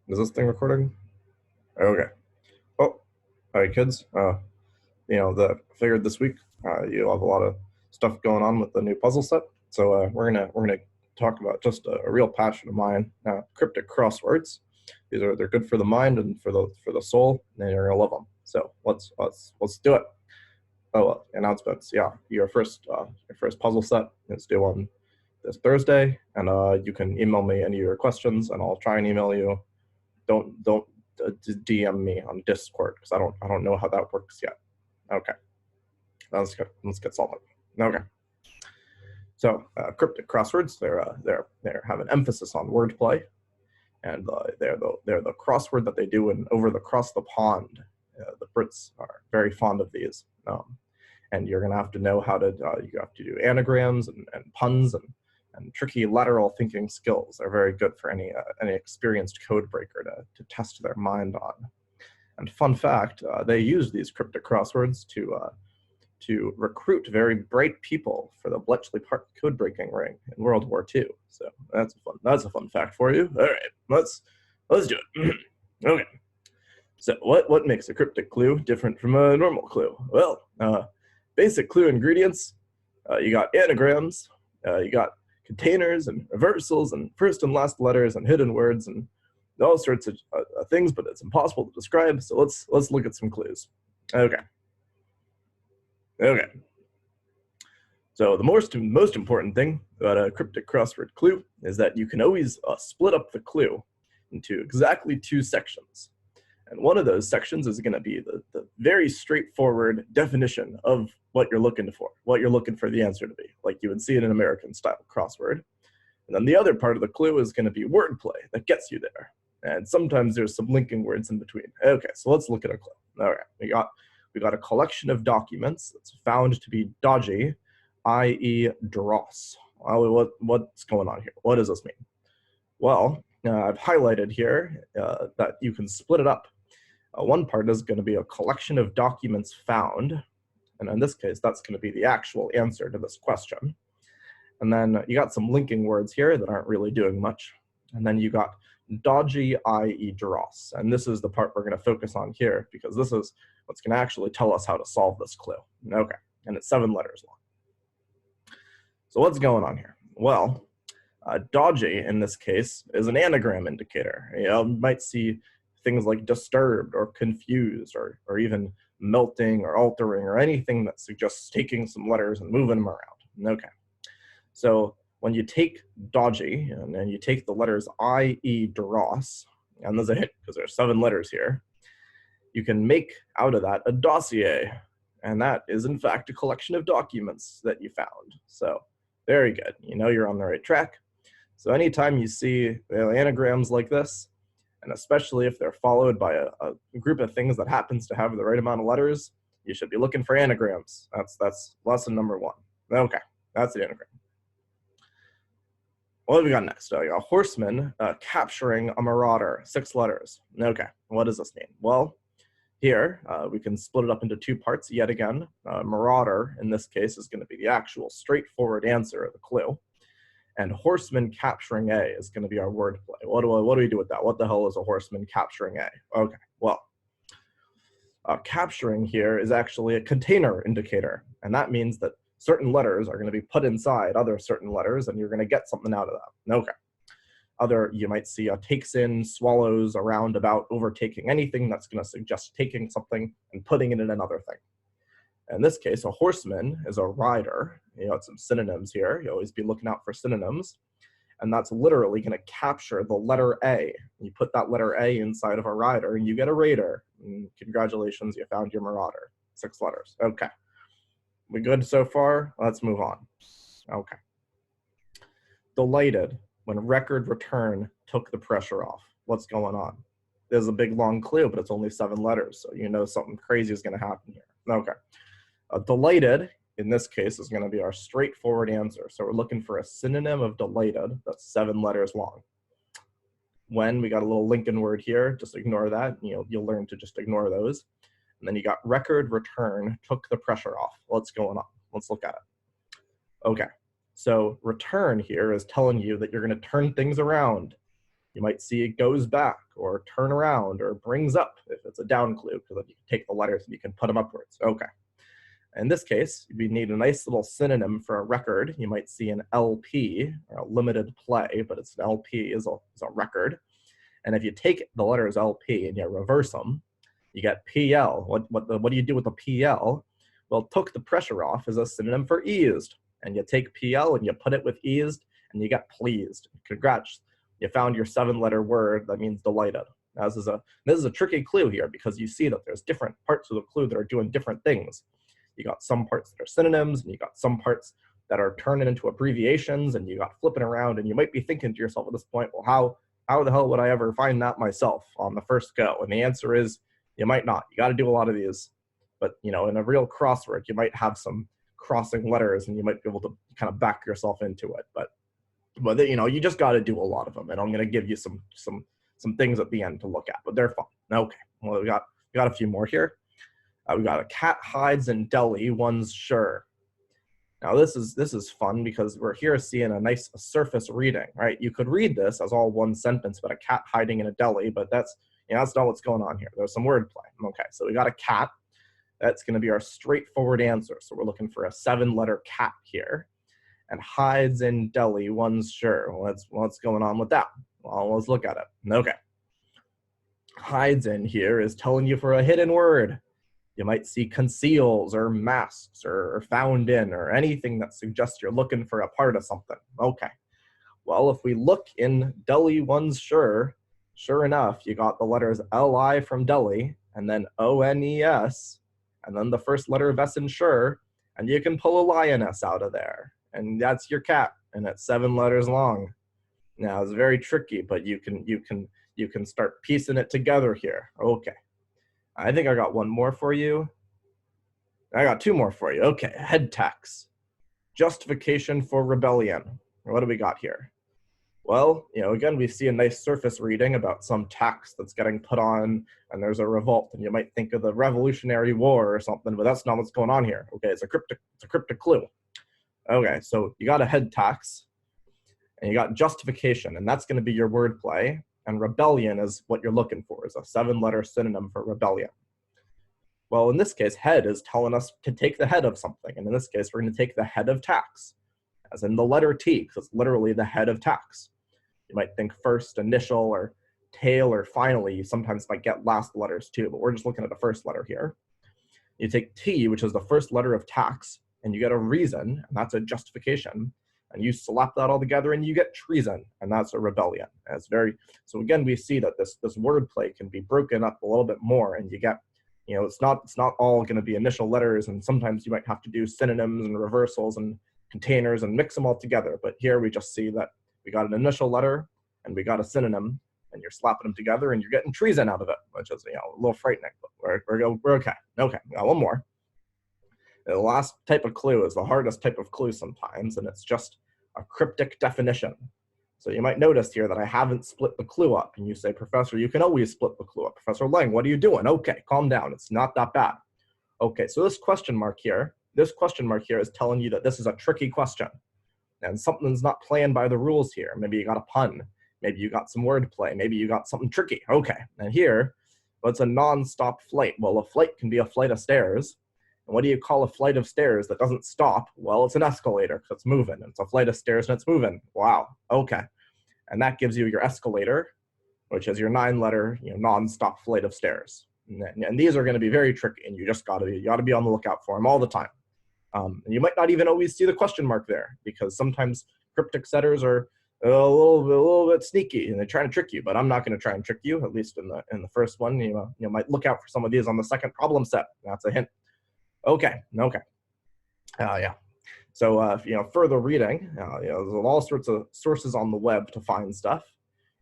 Is this thing recording? Okay. Oh, all right, kids. Figured this week you have a lot of stuff going on with the new puzzle set, so we're gonna talk about just a real passion of mine, cryptic crosswords. They're good for the mind and for the soul, and you're gonna love them. So let's do it. Oh, announcements. Yeah, your first puzzle set is due on this Thursday, and you can email me any of your questions, and I'll try and email you. Don't DM me on Discord because I don't know how that works yet. Okay, let's get solid. Okay, so cryptic crosswords they have an emphasis on wordplay, and they're the crossword that they do in over across the pond. The Brits are very fond of these, and you're gonna have to know how to you have to do anagrams and puns and tricky lateral thinking skills. Are very good for any experienced code breaker to test their mind on. And fun fact, they use these cryptic crosswords to recruit very bright people for the Bletchley Park code breaking ring in World War II. So that's a fun fact for you. All right, let's do it. Okay. So what makes a cryptic clue different from a normal clue? Well, basic clue ingredients. You got anagrams. You got containers and reversals and first and last letters and hidden words and all sorts of things, but it's impossible to describe. So let's look at some clues. Okay. So the most important thing about a cryptic crossword clue is that you can always split up the clue into exactly two sections. And one of those sections is going to be the very straightforward definition of what you're looking for, what you're looking for the answer to be, like you would see in an American-style crossword. And then the other part of the clue is going to be wordplay that gets you there. And sometimes there's some linking words in between. Okay, so let's look at a clue. All right, we got a collection of documents that's found to be dodgy, i.e. dross. Well, what's going on here? What does this mean? Well, I've highlighted here that you can split it up. One part is going to be a collection of documents found, and in this case, that's going to be the actual answer to this question. And then you got some linking words here that aren't really doing much. And then you got dodgy, i.e. dross. And this is the part we're going to focus on here because this is what's going to actually tell us how to solve this clue. Okay, and it's 7 letters long. So what's going on here? Well, dodgy in this case is an anagram indicator. You might see things like disturbed or confused or even melting or altering or anything that suggests taking some letters and moving them around. Okay, so when you take dodgy and then you take the letters I-E dross, and there's a hint because there's 7 letters here, you can make out of that a dossier, and that is in fact a collection of documents that you found. So very good, you know you're on the right track. So anytime you see anagrams like this, and especially if they're followed by a group of things that happens to have the right amount of letters, you should be looking for anagrams. That's lesson number 1. Okay, that's the anagram. What have we got next? A horseman capturing a marauder, 6 letters. Okay, what does this mean? Well, here we can split it up into 2 parts yet again. Marauder, in this case, is going to be the actual straightforward answer of the clue. And horseman capturing A is going to be our wordplay. What do we do with that? What the hell is a horseman capturing A? Okay, well, capturing here is actually a container indicator, and that means that certain letters are going to be put inside other certain letters, and you're going to get something out of that. Okay. You might see takes in, swallows, around, about, overtaking, anything that's going to suggest taking something and putting it in another thing. In this case, a horseman is a rider. You got some synonyms here. You always be looking out for synonyms. And that's literally going to capture the letter A. You put that letter A inside of a rider, and you get a raider. And congratulations, you found your marauder. 6 letters. Okay. We good so far? Let's move on. Okay. Delighted when record return took the pressure off. What's going on? There's a big long clue, but it's only 7 letters, so you know something crazy is going to happen here. Okay. Delighted, in this case, is going to be our straightforward answer. So we're looking for a synonym of delighted that's 7 letters long. When, we got a little linking word here, just ignore that. You'll learn to just ignore those. And then you got record return took the pressure off. What's going on? Let's look at it. Okay, so return here is telling you that you're going to turn things around. You might see it goes back or turn around or brings up if it's a down clue, because if you take the letters and you can put them upwards. Okay. In this case, we need a nice little synonym for a record. You might see an LP, or a limited play, but it's an LP is a record. And if you take the letters LP and you reverse them, you get PL. What do you do with the PL? Well, took the pressure off is a synonym for eased. And you take PL and you put it with eased, and you get pleased. Congrats, you found your 7-letter word that means delighted. Now, this is a tricky clue here, because you see that there's different parts of the clue that are doing different things. You got some parts that are synonyms, and you got some parts that are turning into abbreviations, and you got flipping around, and you might be thinking to yourself at this point, well, how the hell would I ever find that myself on the first go? And the answer is, you might not. You got to do a lot of these. But, in a real crossword, you might have some crossing letters, and you might be able to kind of back yourself into it. But you just got to do a lot of them. And I'm going to give you some things at the end to look at, but they're fun. Okay, well, we got a few more here. We got a cat hides in deli, one's sure. Now this is fun, because we're here seeing a nice surface reading, right? You could read this as all one sentence, but a cat hiding in a deli, but that's not what's going on here. There's some wordplay. Okay, so we got a cat. That's going to be our straightforward answer. So we're looking for a 7-letter cat here. And hides in deli, one's sure. Well, what's going on with that? Well, let's look at it. Okay. Hides in here is telling you for a hidden word. You might see conceals or masks or found in or anything that suggests you're looking for a part of something. Okay. Well, if we look in deli, one's sure enough, you got the letters L-I from deli, and then O-N-E-S, and then the first letter of S in sure, and you can pull a lioness out of there. And that's your cat, and it's 7 letters long. Now, it's very tricky, but you can start piecing it together here. Okay. I think I got one more for you. I got 2 more for you. Okay, head tax. Justification for rebellion. What do we got here? Well, again, we see a nice surface reading about some tax that's getting put on, and there's a revolt, and you might think of the Revolutionary War or something, but that's not what's going on here. Okay, it's a cryptic clue. Okay, so you got a head tax, and you got justification, and that's going to be your wordplay, and rebellion is what you're looking for, is a 7-letter synonym for rebellion. Well, in this case, head is telling us to take the head of something, and in this case, we're going to take the head of tax, as in the letter T, because it's literally the head of tax. You might think first, initial, or tail, or finally. You sometimes might get last letters too, but we're just looking at the first letter here. You take T, which is the first letter of tax, and you get a reason, and that's a justification, and you slap that all together and you get treason, and that's a rebellion. And so again, we see that this wordplay can be broken up a little bit more, and you get, it's not all going to be initial letters, and sometimes you might have to do synonyms and reversals and containers and mix them all together. But here we just see that we got an initial letter and we got a synonym, and you're slapping them together and you're getting treason out of it, which is a little frightening, but we're okay. Okay, got one more. The last type of clue is the hardest type of clue sometimes, and it's just a cryptic definition. So you might notice here that I haven't split the clue up, and you say, Professor, you can always split the clue up. Professor Lang, what are you doing? Okay, calm down. It's not that bad. Okay, so this question mark here is telling you that this is a tricky question, and something's not playing by the rules here. Maybe you got a pun. Maybe you got some wordplay. Maybe you got something tricky. Okay, and here, what's a non-stop flight? Well, a flight can be a flight of stairs. And what do you call a flight of stairs that doesn't stop? Well, it's an escalator, because it's moving. It's a flight of stairs and it's moving. Wow, okay. And that gives you your escalator, which is your 9-letter, non-stop flight of stairs. And these are going to be very tricky, and you got to be on the lookout for them all the time. And you might not even always see the question mark there, because sometimes cryptic setters are a little bit sneaky, and they're trying to trick you. But I'm not going to try and trick you, at least in the first one. You might look out for some of these on the second problem set. That's a hint. Okay. Yeah. So, further reading, there's all sorts of sources on the web to find stuff.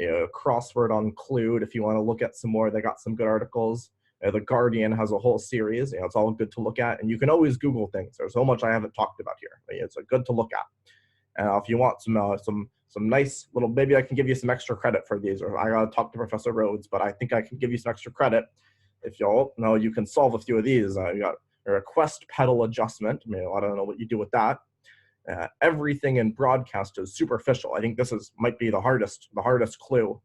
Crossword on Clued, if you want to look at some more, they got some good articles. The Guardian has a whole series. It's all good to look at, and you can always Google things. There's so much I haven't talked about here. It's good to look at. And if you want some nice little, maybe I can give you some extra credit for these, or I gotta talk to Professor Rhodes, but I think I can give you some extra credit if y'all know you can solve a few of these. You got a request pedal adjustment. I don't know what you do with that. Everything in broadcast is superficial. I think this might be the hardest clue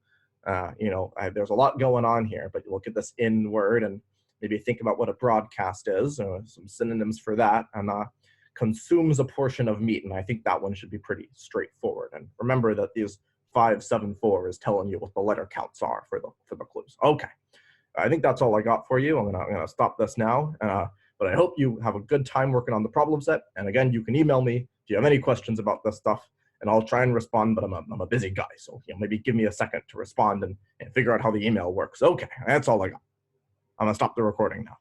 There's a lot going on here, but you look at this in word and maybe think about what a broadcast is, some synonyms for that, and consumes a portion of meat. And I think that one should be pretty straightforward. And remember that these 574 is telling you what the letter counts are for the clues. Okay, I think that's all I got for you. I'm gonna stop this now. But I hope you have a good time working on the problem set. And again, you can email me if you have any questions about this stuff, and I'll try and respond, but I'm a busy guy. So maybe give me a second to respond and figure out how the email works. Okay, that's all I got. I'm gonna stop the recording now.